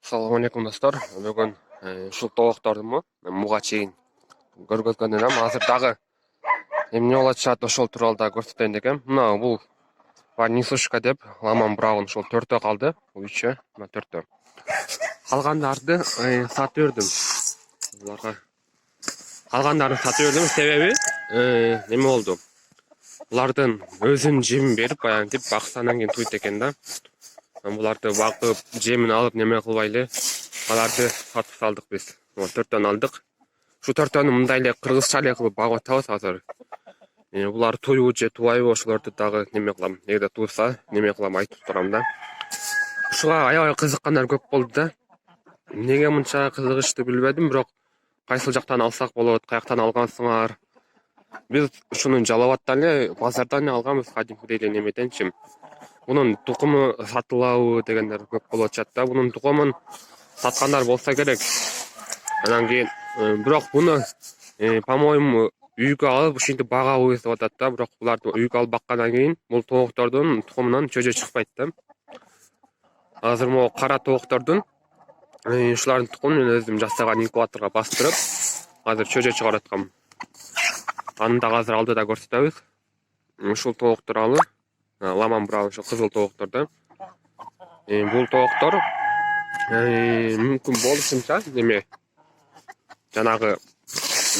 Assalamu alaikum dostlar. Бүгін ушул тоокторду муга чейин көргөзгөн элем. Азыр дагы эмне болуп атышат ошол тууралуу да көрсөтөйүн дегем. Мына бул несушка деп Ламан Браун ошол 4тө калды. Бул 3 мына 4тө. Калгандарды сатып бердим. Буларга калгандарын сатып бердим. Себеби неме болду? Булардын өзүн жемин берип, баягы баксанан кийин туйт экен да. Буларды багып, жемин алып неме кылбайлы. Аларды сатып салдык биз. 4төн алдык. Шу 4төнү мындай эле кыргызча эле кылып багып атабыз азыр. Булар туйбу же тубайбы ошолорду дагы неме кылам. Эгерде туйса, неме кылам айтып турам да. Ушуга аябай кызыккандар көп болду да. Эмнеге мынча кызыгышты билбедим, бирок кайсыл жактан алсак болот, каяктан алгансыңар? Биз ушуну Жалал-Абадтан эле, базардан эле алганбыз, кадимкидей эле немеденчи. Bunun tukumu satılabı degenler көп болуп атышат да. Bunun tukumун саткандар болса керек. Анан кийин бирок буну по-моему үйгө алып ушинтип багабыз деп атат да. Бирок буларды үйгө алып баккандан кийин бул тооктордун тукумунан чөжө чыкпайт да. Азыр могу кара тооктордун ушулардын тукумун мен өзүм жасаган инкубаторго бастырып, азыр чөжө чыгарып аткам. Аны да азыр алдыда көрсөтөбүз. Ушул тоок тууралуу Ламан Браун ошо кызыл тооктор да. Бул тооктор мүмкүн болушунча неме жанагы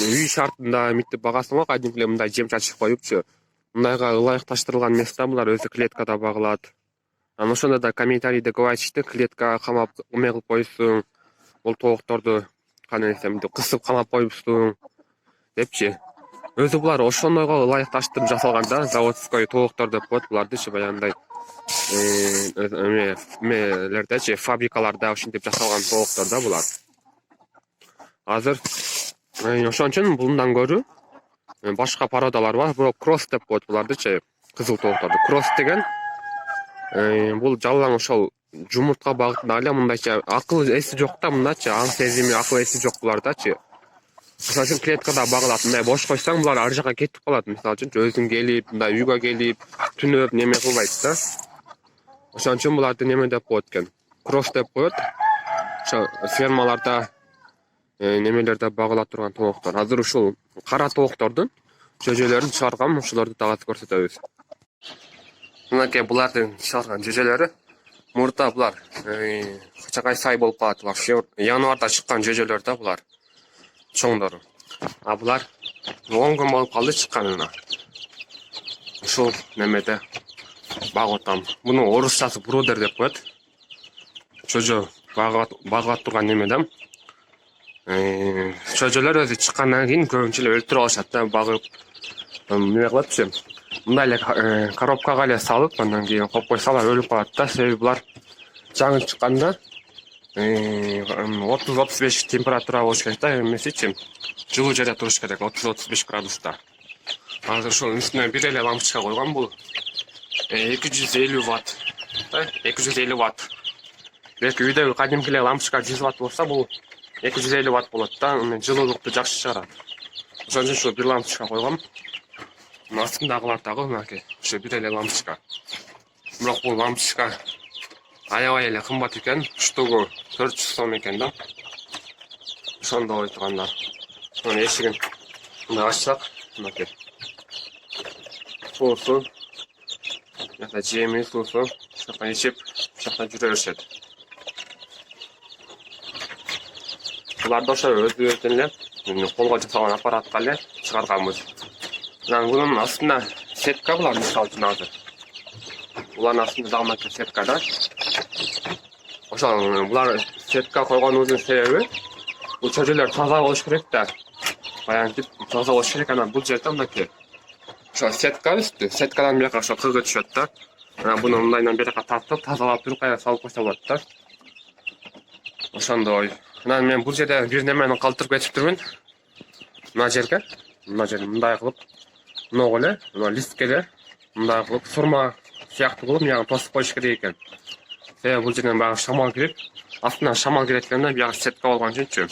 үй шартында миттип багасың го, кадимки эле мындай жем чачып коюпчу. Мындайга ылайыкташтырылган эмес да, булар өзү клеткада багылат. Анан ошондо да комментарийде көп айтышты, клетка камап эме кылып коюпсуң, бул тоокторду кандай десем, кысып камап коюпсуң депчи. Өзү булар ошондойго ылайыкташтырып жасалган да, заводской тооктор деп коет булардычы, баягындай эмелердечи, фабрикаларда ушинтип жасалган тооктор да булар. Азыр ошон үчүн бундан көрү башка породалар бар, бирок кросс деп коет булардычы, кызыл тоокторду. Кросс деген бул жалаң ошол жумуртка багытында эле мындайча акыл эси жок да, мындачы аң сезими, акыл эси жок булардачы. Ошон үчүн клеткада багылат. Мындай бош койсоң, булар ар жакка кетип калат. Мисалы үчүн өзүң келип, мындай үйгө келип, түнөп неме кылбайт да. Ошон үчүн буларды неме деп коет экен? Кросс деп коет. Ошо фермаларда немелерде багыла турган тооктор. Азыр ушул кара тооктордун чөжөлөрүн чыгаргам, ошолорду дагы көрсөтөбүз. Мынакей булардын чыгарган чөжөлөрү. Мурда булар качакай сай болуп калат. Январда чыккан чөжөлөр да булар. Чоңдору. А булар 10 күн болуп калды чыкканына. Ушул немеде багып атам. Муну орусчасы бродер деп коет. Чөжө багып турган немеде. Чөжөлөр өзү чыккандан кийин көбүнчө эле өлтүрүп алышат да, багып неме кылатчы. Мындай эле коробкага эле салып, андан кийин коюп койсалар өлүп калат да. Себеби булар жаңы чыкканда 30-35 температура болуш керек да, эмесичи. Жылуу жерде туруш керек, 30-35 градуста. Азыр ошол үстүнө бир эле лампочка койгон, бул 250 ватт. 250 ватт. Белки үйдөгү кадимки эле лампочка 100 ватт болсо, бул 250 ватт болот да, жылуулукту жакшы чыгарат. Ошон үчүн ушул бир лампочка койгом. Астындагылар дагы мынакей, ошо бир эле лампочка. Бирок бул лампочка аябай эле кымбат экен, штугу 400 сом экен да. Ошондо ой тургандар. Мына эшигин мына ачсак, мынакей. Суусу, жакта жеми, суусу, жакта ичип, жакта жүрө беришет. Буларды ошо өзүбүздүн эле колго жасалган аппаратка эле чыгарганбыз. Анан бунун астында сетка булар, мисалы үчүн азыр. Булардын астында дагы мынакей сетка да. Ошол булар сетка койгонубуздун себеби, бул чөжөлөр таза болуш керек да. Баягы таза болуш керек. Анан бул жерде мынакей ошо сетка үстү, сеткадан бияка ошо кыргыз түшөт да. Анан буну мындайдан бияка тартып, тазалап туруп кайра салып койсо болот да. Ошондой. Анан мен бул жерде бир немени калтырып кетиптирмин. Мына жерге мындай кылып, ногу эле, мына листке эле мындай кылып, сурма сыяктуу кылып, мына тосуп коюш керек экен. Себеби бул жерден баягы шамал кирип, астынан шамал кирет экен да, бияка сетка болгон үчүнчү.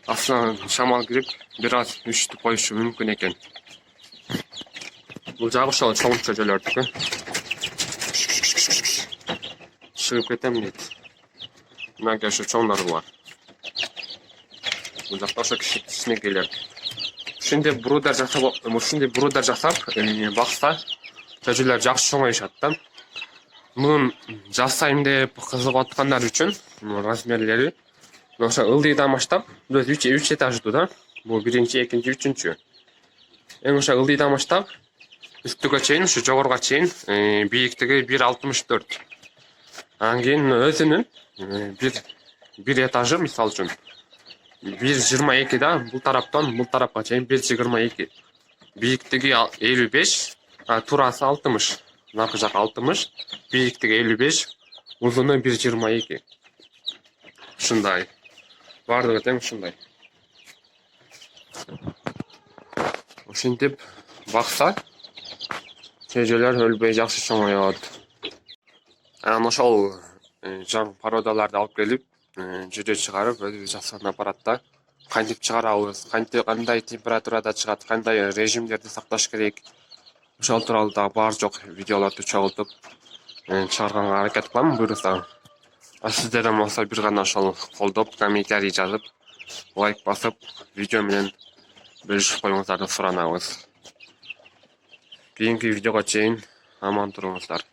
Астынан шамал кирип, бир аз үчтүп коюшу мүмкүн экен. Бул жагы ошол чоң чөжөлөрдүкү. Чыгып кетем дейт. мынакей ушу чоңдору бар. Бул жакта ошо кичинекейлер. Ушинтип буруудар жасап, бакса чөжөлөр жакшы чоңоюшат да. Мунун жасайм деп кызыгып аткандар үчүн размерлери ошо ылдыйдан баштап 3 этаждуу да. Бул 1-чи, 2-чи, 3-чү. Эң ошо ылдыйдан баштап үстүгө чейин, ушу жогоруга чейин бийиктиги 1,64. Анан кийин өзүнүн бир этажы мисалы үчүн 1,22 да, бул тараптан бул тарапка чейин 1,22. Бийиктиги 55, турасы 60. Наркы жак 60, бийиктиги 55, узуну 1,22. Ушундай. Бардыгы тең ушундай. Ушинтип бакса, чөжөлөр өлбөй жакшы чоңоёт. Анан ошол жаңы породаларды алып келип, жүдө чыгарып, өзүбүз жасап апарат да. Кантип чыгарабыз, кандай температурада чыгат, кандай режимдерди сакташ керек. Ошол тууралуу да бар жок видеолорду чогултуп чыгарганга аракет кылам буюрса. Сиздерден болсо бир гана ошол колдоп, комментарий жазып, лайк басып, видео менен бөлүшүп коюңуздарды суранабыз. Кийинки видеого чейин аман туруңуздар.